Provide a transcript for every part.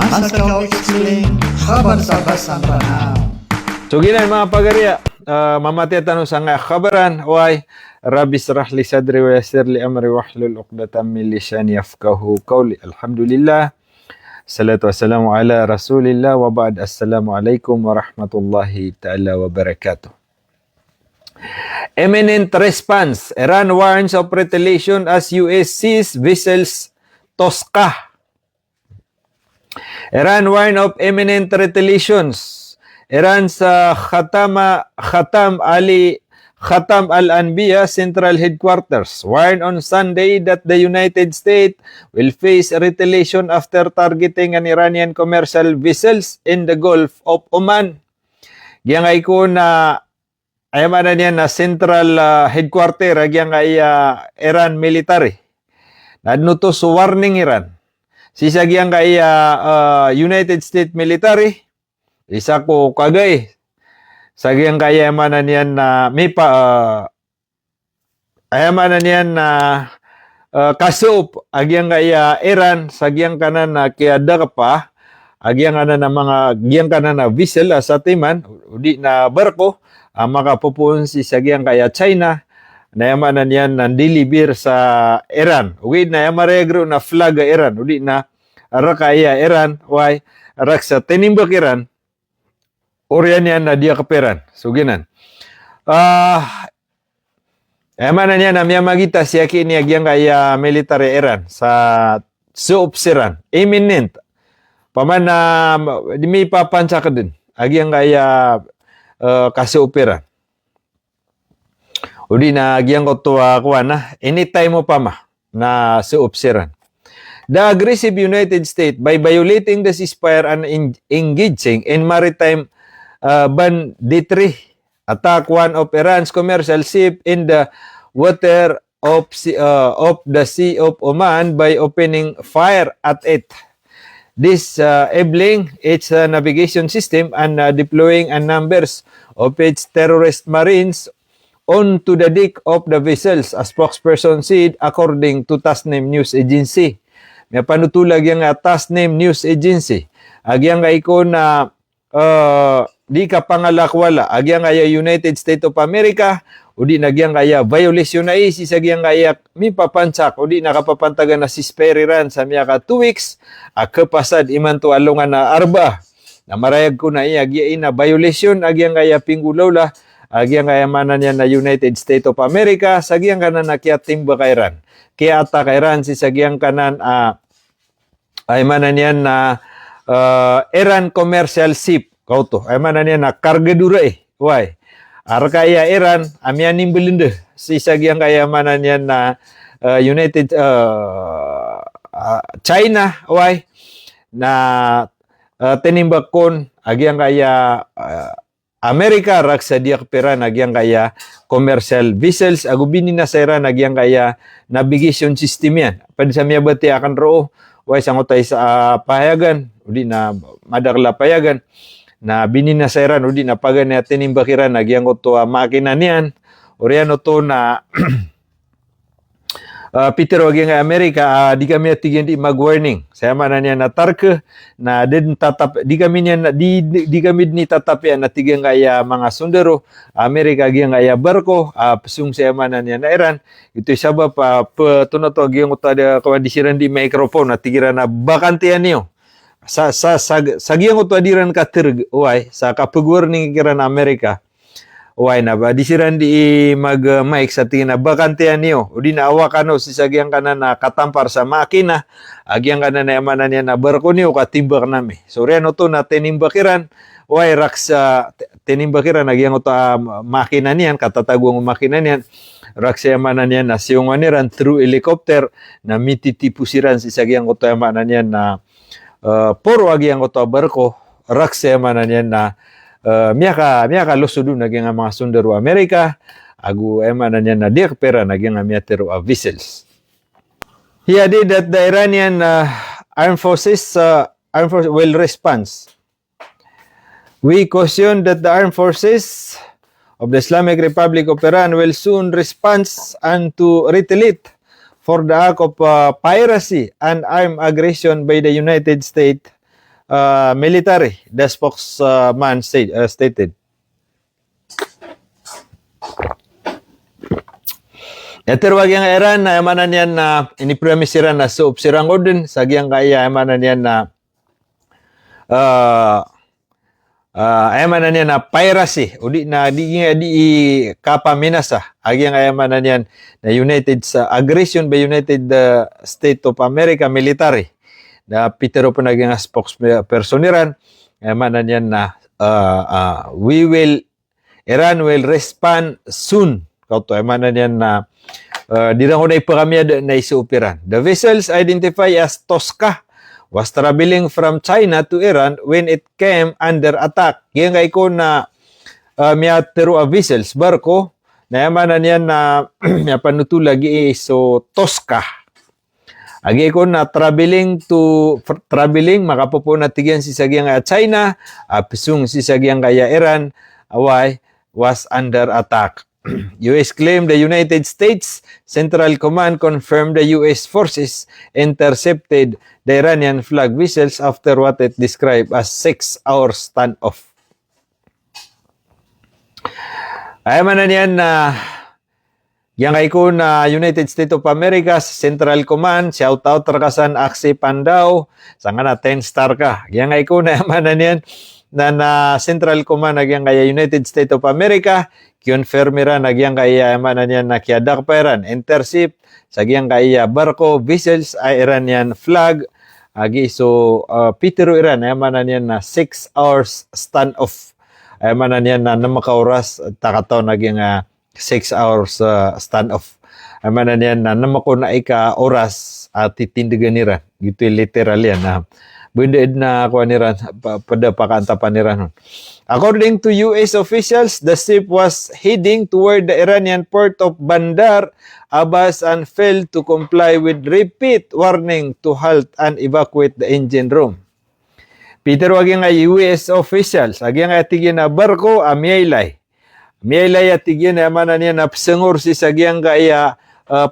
Masa kau explain khabar sa basang panahon. So ginan mga pagariya, mamati tanong sa nga khabaran, why Rabbi israh li sadri wa yassir li amri wahlul 'uqdatam min lisani yafqahu qawli. Alhamdulillah. Salatu wassalamu ala Rasulillah wa ba'd. Assalamualaikum warahmatullahi taala wabarakatuh. Imminent response. Iran warns of retaliation as US sees vessels Tosca. Iran warn of imminent retaliations. Iran's Khatam al-Anbiya Central Headquarters warned on Sunday that the United States will face retaliation after targeting an Iranian commercial vessels in the Gulf of Oman. Giyangay ko na ayaman na niya na Central Headquarter giyangay Iran military. Nadno to so warning Iran. Sisa giyangay United States military. Isa ko kagay. Sagyang kayamanan niyan na may ayamanan niyan na kasup agyang kaya Iran sagyang kanan na kiada pa agyang kanan na mga agyang kanan na vessel sa timan udi na barko makapupuon si sagyang kaya China na yamanan niyan na deliver sa Iran udi na yamaregro na flag Iran udi na rakaya Iran why raksa tinimbak Iran Orian yan na dia keperan. So, ginan. Emana niya na miya magita siya kini agyang kaya military Iran sa suopsiran. Imminent. Paman na may papansa ka din. Agyang kaya kasuopiran. Udi na agyang ko tuwa kuha na. Anytime mo pa ma na suopsiran. The aggressive United States by violating the ceasefire and engaging in maritime banditry attack one of Iran's commercial ship in the water of the Sea of Oman by opening fire at it. Disabling its navigation system and deploying a numbers of its terrorist marines onto the deck of the vessels, a spokesperson said according to Tasnim News Agency. May panutulag yung Tasnim News Agency. Agyang iko na di ka pangalakwala agyang kaya United States of America udi nagyang kaya violation na isi sagyang kaya mi papansak udi nakapapantagan na sisperiran sa miya ka 2 weeks kapasad iman to alungan na arba na marayag ko na iagya na violation agyang kaya pinggulawla agyang kaya manan yan na United States of America sagyang kanan nakiat timba kairan kaya ata kairan si sagyang kanan ay manan yan na Iran commercial ship kauto ay manan yan na karga dura why ar kaya Iran amyan nimbelinde si sagyang kaya manan yan na United China why na tinimbak kon agyang kaya Amerika raksa dia keperan agyang kaya commercial vessels agubini na sa Iran agyang kaya navigation system yan pwede sa miya bati akan roo why sangot tayo sa pahayagan udi na madarla payagan na binina sa Iran udi na pagan na tinimbakiran nagyang to makina niyan oriano to na Peter wagi nga Amerika di kami tigyan di mag-warning saya mana niya na tarke na din tatap di kami niya di kami ni tatapian na tigyan kaya mga sundero Amerika gyang kaya barko pesung saya mana niya na Iran itu sabab tuno to gyang utada kondisiran di microphone na tigiran na bakantian niyo sa gyang utadiran ka terg uay sa kapag-warning kiran Amerika uay na ba disiran di mag-mic sa tingin na bakantian niyo o di naawa ka no si sagyang kanan na katampar sa makina agyang kanan na yamanan niya na barko niyo katimbak nami so riyan to na tinimbakiran uay raksa tinimbakiran agyang to makina niyan katatagwang makina niyan raksa yamanan niyan na siyunganiran through helicopter na mititipusiran si sagyang to yamanan niyan na poro agyang to barko raksa yamanan niyan na miaka lusudu naging mga sundero Amerika agu emanan niya na dia pera naging miatero vessels. He added that the Iranian armed forces will respond. We caution that the armed forces of the Islamic Republic of Iran will soon respond and to retaliate for the act of piracy and armed aggression by the United States military, the spokesman stated. Yatir yang Iran na emanan yan na inipremis Iran na suop sirang odin sa giyang kaya emanan yan na emanan yan na piracy udi na di kapa minasa agyang emanan yan na aggression by United States of America military na Peter po naging spokesperson Iran emanan yan na Iran will respond soon kauto emanan yan na di lang ko na ipakamya na isuupiran. The vessels identified as Tosca was traveling from China to Iran when it came under attack. Kaya nga ko na miyatero a vessels, barko, na yamanan yan na panutulagi so Tosca. Agi ko na traveling, makapupo na tigyan si sagyang China, pisung si sagyang kaya Iran, was under attack. US claimed the United States Central Command confirmed the US forces intercepted the Iranian flag vessels after what it described as 6-hour standoff. Ay man yan na yang ko na United States of America Central Command shout out rakasan Aksi Pandaw sanga na 10-star ka. Yang ko na man yan na Central Command nagyang kaya United States of America confirmira nagyang kaya emanan yan na kiadak pa Iran intercept sagyang kaya barko vessels ay Iranian flag agi so Peter Iran emanan yan na 6 hours standoff emanan yan na namakauras takataw nagyang 6 hours standoff emanan yan na namako na ika oras at titindigan Iran gitu literal yan na bundeed na kuan Iran pada pakantapan Iran. According to US officials, the ship was heading toward the Iranian port of Bandar Abbas and failed to comply with repeat warning to halt and evacuate the engine room. Peter waging nga US officials, aging nga tigyan na barko amyaylay. Amyaylay atigyan na manan niya na psengor si sagyang kaya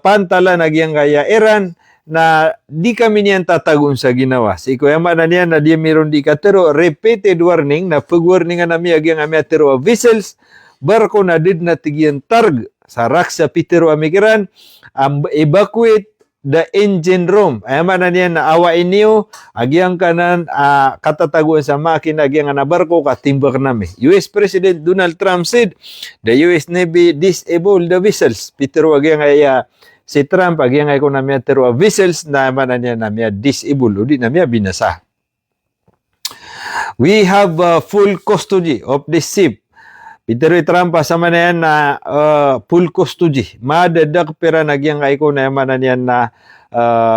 pantala nagyang kaya Iran na di kami niyan tatagun sa ginawa. Si Kuya Manan niyan na di meron di katero repeated warning na pag-warning na nami agyang amitero vessels barko na did na tigyan targ sa raksa Pitero Amikiran evacuate the engine room. Ay Manan niyan na awain niyo agyang kanan katataguan sa makina agyang na barko katimbak nami. US President Donald Trump said the US Navy disabled the vessels. Pitero agyang si Trump agyang ko na miya tero vessels na manan niya na miya disable udi na miya binasa. We have full custody of this ship. Peter Trump sama na yan na full custody. Madadak pera nagyang ko na manan yan na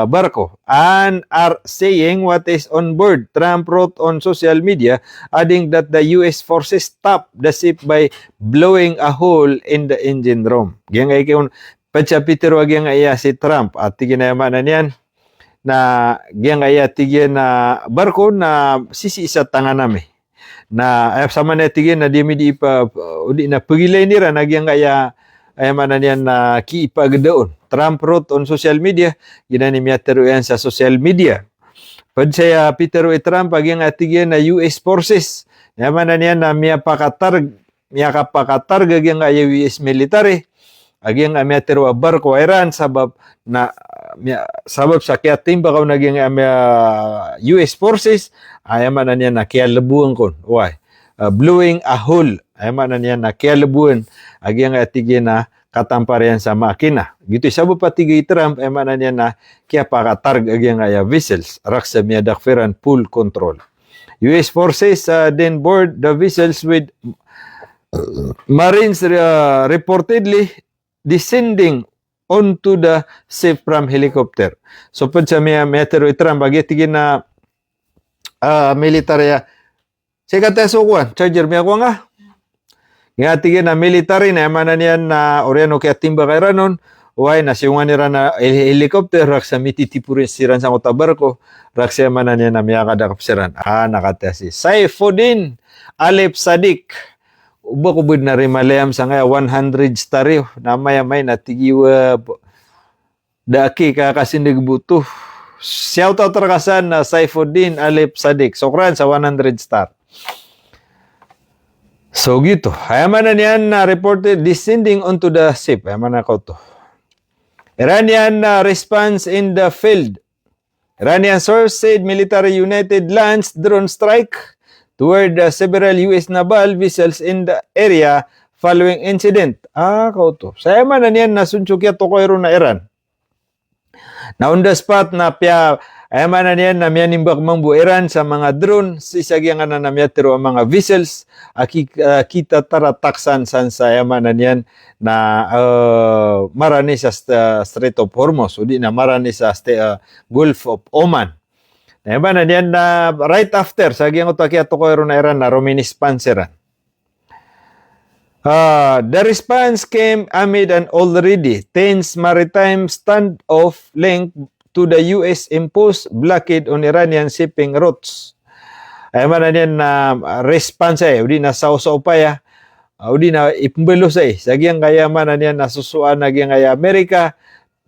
barko and are saying what is on board. Trump wrote on social media adding that the US forces stopped the ship by blowing a hole in the engine room. Gyang ko Pacha Peter wagyang si Trump at tigyan na yamanan yan na gyang tigyan na barko na sisi isa tangan nami na sama na tigyan na di pa udi na pagilay nira na gyang yamanan yan na kiipagdaon. Trump wrote on social media ginani miyatero yan sa social media. Pacha Peter Trump agyang tigyan na US forces yamanan yan na miya pakatarg agyang US military agyang amitero barko Iran sabab sa kaya timba kaw naging US forces ayaman niya na kaya lebuan kon blowing a hole ayaman niya na kaya lebuan agyang atigyan na katamparian sa makina gitu sabab patigay Trump ayaman niya na kaya pakatarg agyang vessels raksa miya dakferan full control. US forces then board the vessels with Marines reportedly descending onto the ship from helicopter. So pud sa metero Trump tigin na military sika teso kuan charger mi ako nga tigin na military na manan yan na oriano kaya timba kay ranon way na siungan nira na helicopter rak sa mititipurin siran sa barko rak sa manan yan na miyakadakap siran nakatasi Saifuddin Alep Sadiq uba ko bud na rimalayam sa nga 100 staryo na may natigiwa daki ka kasi nagbuto Shout out rakasan na Saifuddin Alip Sadik. Sokran sa 100 star. So gitu. Ayaman na niyan na reported descending onto the ship. Ayaman na ko to. Iranian response in the field. Iranian source said military United launched drone strike toward several US naval vessels in the area following incident. Ko to. Saya man na niyan nasunchukya to ko na Iran. Na on the spot na pia ayaman na niyan na mianimbak mangbu Iran sa mga drone sisagyan na namiyatero ang mga vessels kita tarataksan san sa ayaman na niyan na marani sa Strait of Hormuz o di na marani sa Gulf of Oman. Ayaman na niyan na right after sagyang utakia to ko na Iran na Rominis Panseran. The response came amid an already tense maritime standoff linked to the US imposed blockade on Iranian shipping routes. Ay man yan na response udi na sausaw pa ya. Udi na ipembelo sagyang kaya man yan nasusuan nagyang kaya Amerika,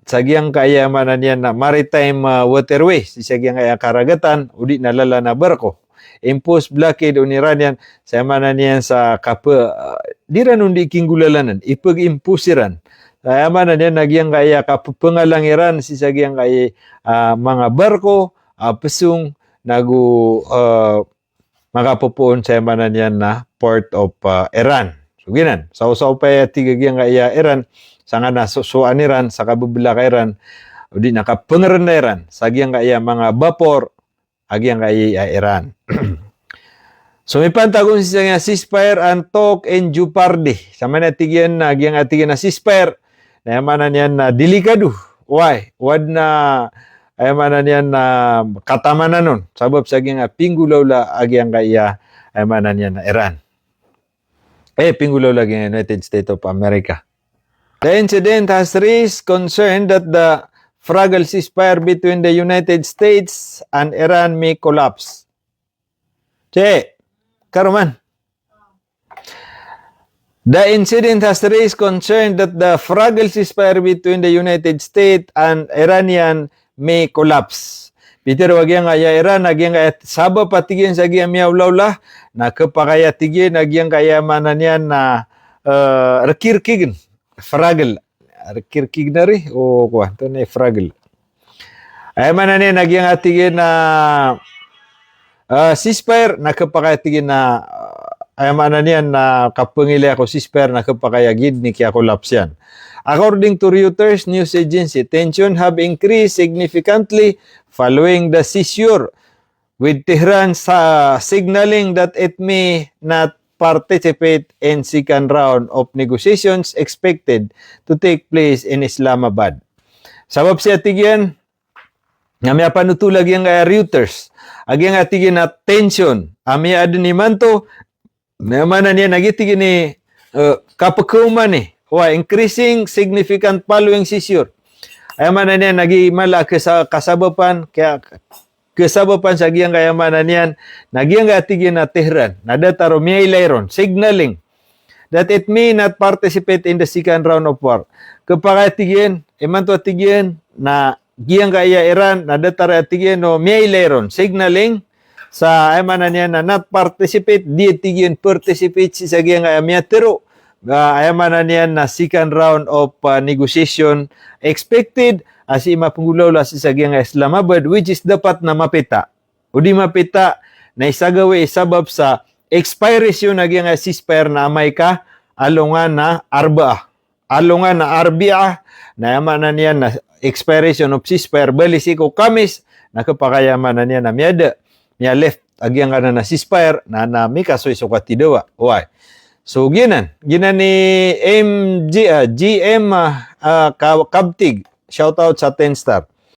sagyang kaya man yan na maritime waterway, sagyang kaya karagatan, udi na lala na barko. Imposed blockade on Iranian sa mana niyan sa diran undi kinggulalanan ipag-impusiran sa mana niyan nagyang kaya kapengalang Iran si sagyang kay mga barko pesung nagu makapupuon sa mana niyan na port of Iran. So ginan sausaw pa tigagyang kaya Iran sa nga nasusuan Iran sa kabubula ka Iran udi nakapengaran na Iran sagyang kaya mga vapor agyang kaya Iran. So may pantagon siya nga ceasefire and talk in Jeopardy. Sama na tigyan na agyang atigan na ceasefire. Na yaman na niyan na delikado. Why? Wad na ayaman na niyan na katamanan nun. Sabab sa agyang pinggulaw la agyang kaya ayaman na niyan na Iran. Pinggulaw la agyang United States of America. The incident has raised concern that the fragile ceasefire between the United States and Iran may collapse. Karuman. The incident has raised concern that the fragile ceasefire between the United States and Iranian may collapse. Peter wagyang kaya Iran agyang kaya saba patigin sa agyang miyawlawlah na kapakaya tigin agyang kaya manan yan na rekirkigin fragile rekirkig na rin o kuha ito na fragile ay manan yan agyang atigin na ceasefire nakapakatigin na ayamanan yan na kapangili ako ceasefire nakapakayagid ni kaya collapse yan. According to Reuters news agency, tension have increased significantly following the seizure, with Tehran signaling that it may not participate in second round of negotiations expected to take place in Islamabad. Sabab siya tigyan nga may panutulag yung Reuters agyang atigin na tension ami adin ni manto naman niya nagitigin ni kapakuman ni increasing significant following seizure ay man niya nagimala sa kasabapan kaya kasabapan sa agyang kaya man niyan nagyang atigin na Tehran nadataro may ilayron signaling that it may not participate in the second round of war kapag atigin imanto atigin na giyang kaya Iran nadatara atigin no may ilayron signaling sa ayamanan niya na not participate di tigin participate si sa giyang kaya miyatero ayamanan niya na second round of negotiation expected as imapunggulaw la si sa giyang Islamabad which is dapat na mapita o di mapita na isagawi isabab sa expiration na giyang ceasefire na amay ka alungan na arbaa na ayamanan niya na expiration of ceasefire balisiko Kamis nakapakayaman na niya na miyada niya left agyang kana na ceasefire na nami kasoy sukatidawa why so ginan ni GM Kabtig shout out sa 10 star